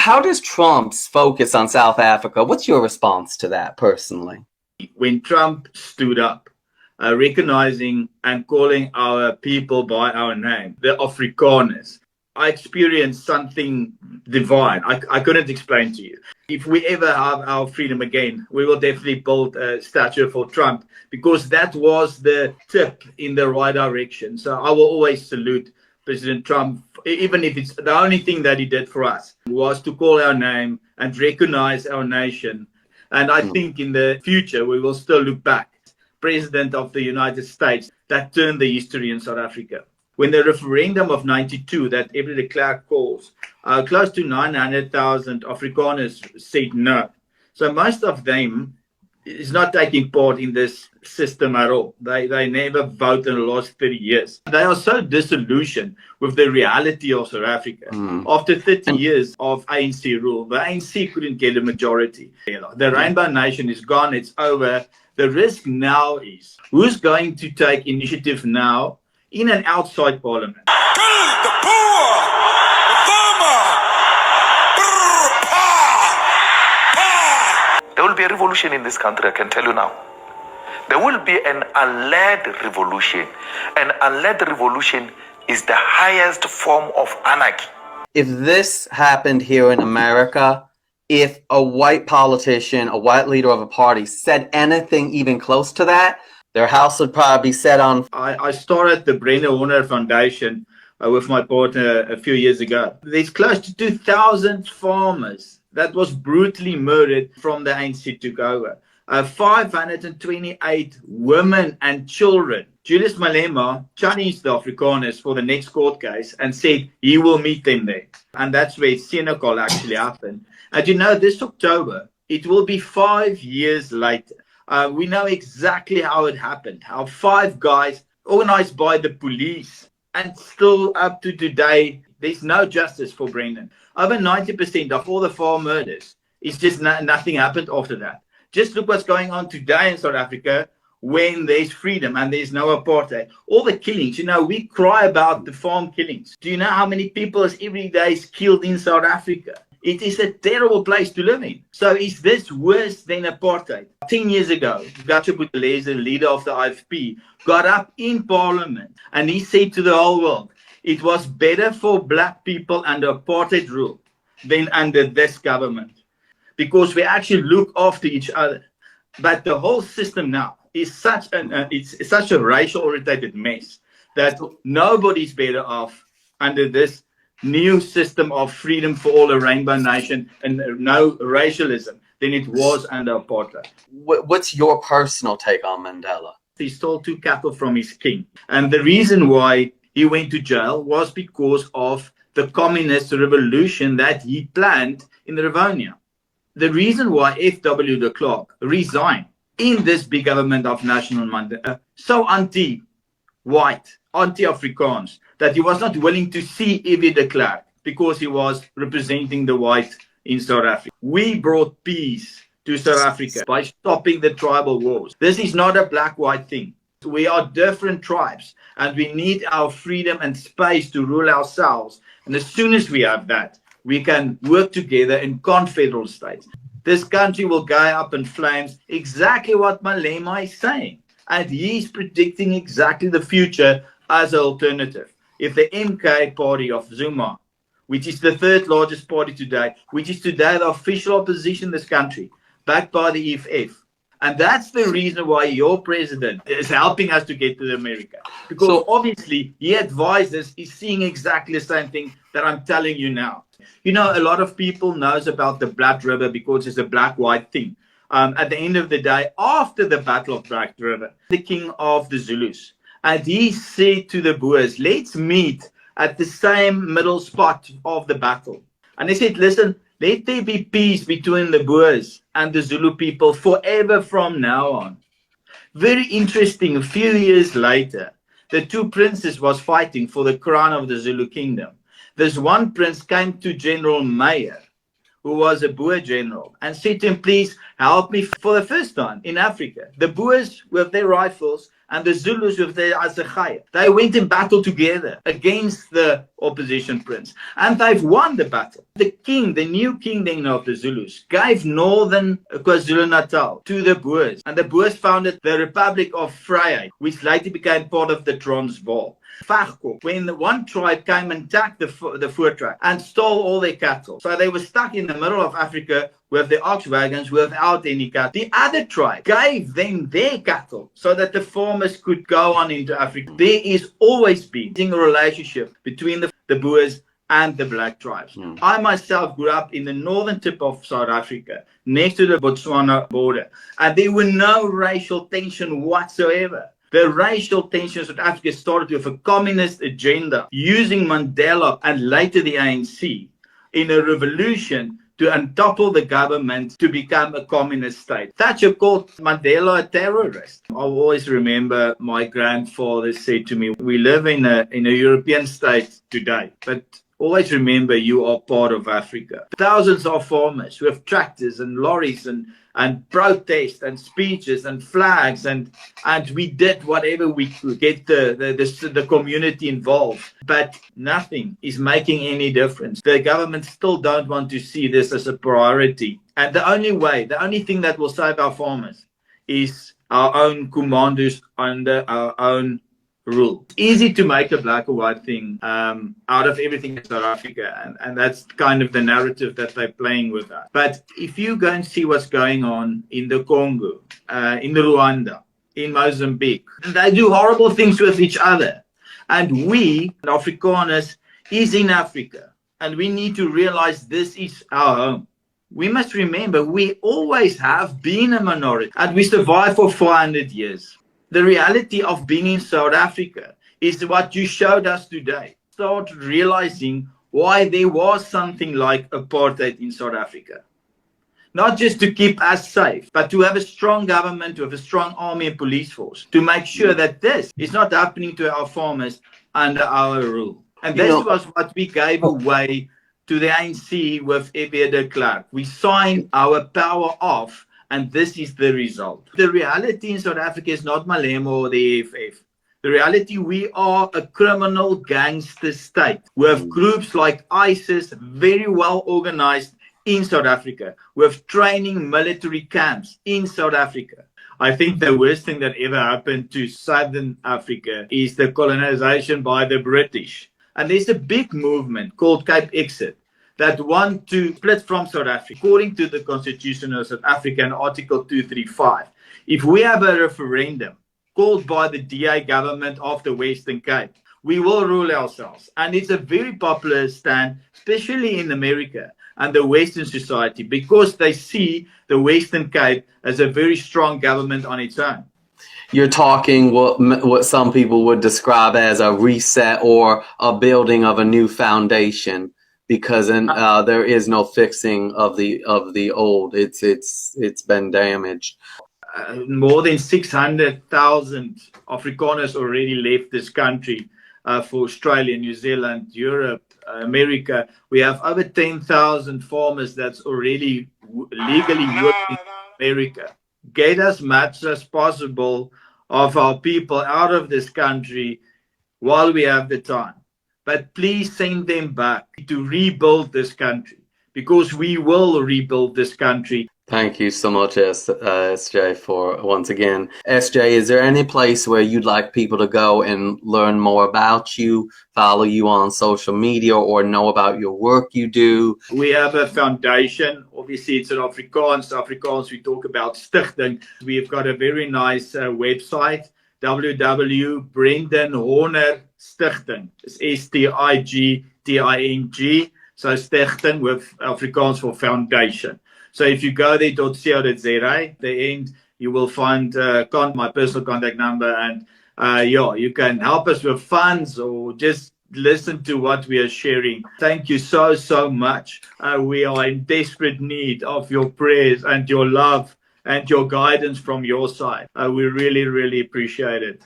How does Trump's focus on South Africa, what's your response to that personally? When Trump stood up, recognizing and calling our people by our name, the Afrikaners, I experienced something divine. I couldn't explain to you. If we ever have our freedom again, we will definitely build a statue for Trump, because that was the tip in the right direction. So I will always salute President Trump, even if it's the only thing that he did for us was to call our name and recognize our nation. And I think in the future, we will still look back. President of the United States that turned the history in South Africa. When the referendum of 92 that F.W. de Klerk calls, close to 900,000 Afrikaners said no. So most of them is not taking part in this system at all. They never voted in the last 30 years. They are so disillusioned with the reality of South Africa. After 30 years of ANC rule, the ANC couldn't get a majority. The Rainbow Nation is gone. It's over. The risk now is who's going to take initiative now in and outside Parliament. The poor, the farmer. There will be a revolution in this country, I can tell you now. There will be an unled revolution. An unled revolution is the highest form of anarchy. If this happened here in America, if a white politician, a white leader of a party said anything even close to that, their house would probably be set on. I started the Brenda Warner Foundation with my partner a few years ago. There's close to 2,000 farmers that was brutally murdered from the ANC took over. 528 women and children. Julius Malema challenged the Afrikaners for the next court case and said he will meet them there. And that's where Senekal actually happened. And you know, this October, it will be 5 years later. We know exactly how it happened, how 5 guys organized by the police, and still up to today, there's no justice for Brendan. Over 90% of all the farm murders, it's just nothing happened after that. Just look what's going on today in South Africa when there's freedom and there's no apartheid. All the killings, you know, we cry about the farm killings. Do you know how many people is every day is killed in South Africa? It is a terrible place to live in. So is this worse than apartheid? 10 years ago, Gatsha Buthelezi, the leader of the IFP, got up in Parliament and he said to the whole world, it was better for black people under apartheid rule than under this government, because we actually look after each other. But the whole system now is such it's such a racial oriented mess that nobody's better off under this new system of freedom for all, a Rainbow Nation and no racialism than it was under apartheid. What's your personal take on Mandela? He stole 2 cattle from his king. And the reason why he went to jail was because of the communist revolution that he planned in Rivonia. The reason why F.W. de Klerk resigned in this big government of National Mandela, so anti-white, anti-Afrikaans, that he was not willing to see F.W. de Klerk because he was representing the white in South Africa. We brought peace to South Africa by stopping the tribal wars. This is not a black-white thing. We are different tribes and we need our freedom and space to rule ourselves. And as soon as we have that, we can work together in confederal states. This country will go up in flames, exactly what Malema is saying. And he's predicting exactly the future as an alternative. If the MK party of Zuma, which is the 3rd largest party today, which is today the official opposition in this country, backed by the EFF, and that's the reason why your president is helping us to get to America. Because obviously he advises, he's seeing exactly the same thing that I'm telling you now. You know, a lot of people knows about the Blood River because it's a black-white thing. At the end of the day, after the Battle of Black River, the king of the Zulus, and he said to the Boers, let's meet at the same middle spot of the battle. And they said, listen, let there be peace between the Boers and the Zulu people forever from now on. Very interesting, a few years later, the 2 princes was fighting for the crown of the Zulu kingdom. This one prince came to General Meyer, who was a Boer general, and said to him, please help me for the first time in Africa. The Boers with their rifles, and the Zulus with the Asagaya. They went in battle together against the opposition prince, and they've won the battle. The king, the new king then of the Zulus, gave northern KwaZulu-Natal to the Boers, and the Boers founded the Republic of Vryheid, which later became part of the Transvaal. Vagkop, when the one tribe came and attacked the Voortrekker and stole all their cattle. So they were stuck in the middle of Africa with the ox wagons without any cattle. The other tribe gave them their cattle so that the farmers could go on into Africa. There is always been a relationship between the Boers and the black tribes. I myself grew up in the northern tip of South Africa, next to the Botswana border, and there were no racial tension whatsoever. The racial tensions of Africa started with a communist agenda, using Mandela and later the ANC in a revolution to untopple the government to become a communist state. Thatcher called Mandela a terrorist. I always remember my grandfather said to me, we live in a European state today, but always remember you are part of Africa. Thousands of farmers with tractors and lorries and protest and speeches and flags and we did whatever we could get the community involved, but nothing is making any difference. The government still don't want to see this as a priority, and the only thing that will save our farmers is our own commandos under our own rule. It's easy to make a black or white thing out of everything in South Africa, and that's kind of the narrative that they're playing with us. But if you go and see what's going on in the Congo, in Rwanda, in Mozambique, they do horrible things with each other. And we, Afrikaners, is in Africa, and we need to realize this is our home. We must remember we always have been a minority, and we survived for 400 years. The reality of being in South Africa is what you showed us today. Start realizing why there was something like apartheid in South Africa. Not just to keep us safe, but to have a strong government, to have a strong army and police force, to make sure that this is not happening to our farmers under our rule. And this was what we gave away to the ANC with F.W. de Klerk. We signed our power off, and this is the result. The reality in South Africa is not Malema or the EFF. The reality, we are a criminal gangster state. We have groups like ISIS, very well organized in South Africa. We have training military camps in South Africa. I think the worst thing that ever happened to Southern Africa is the colonization by the British. And there's a big movement called Cape Exit that want to split from South Africa. According to the Constitution of South Africa in Article 235, if we have a referendum called by the DA government of the Western Cape, we will rule ourselves. And it's a very popular stand, especially in America and the Western society, because they see the Western Cape as a very strong government on its own. You're talking what some people would describe as a reset or a building of a new foundation, because there is no fixing of the old. It's been damaged. More than 600,000 Afrikaners already left this country for Australia, New Zealand, Europe, America. We have over 10,000 farmers that's already legally working in America. Get as much as possible of our people out of this country while we have the time. But please send them back to rebuild this country, because we will rebuild this country. Thank you so much, SJ, for once again. SJ, is there any place where you'd like people to go and learn more about you, follow you on social media, or know about your work you do? We have a foundation. Obviously, it's in Afrikaans. Afrikaans, we talk about Stichting. We've got a very nice website, www.brendan Horner Stichting. It's STIGTING. So Stichting with Afrikaans for foundation. So if you go there, .co.za, at the end, you will find my personal contact number, and you can help us with funds or just listen to what we are sharing. Thank you so much. We are in desperate need of your prayers and your love and your guidance from your side. We really appreciate it.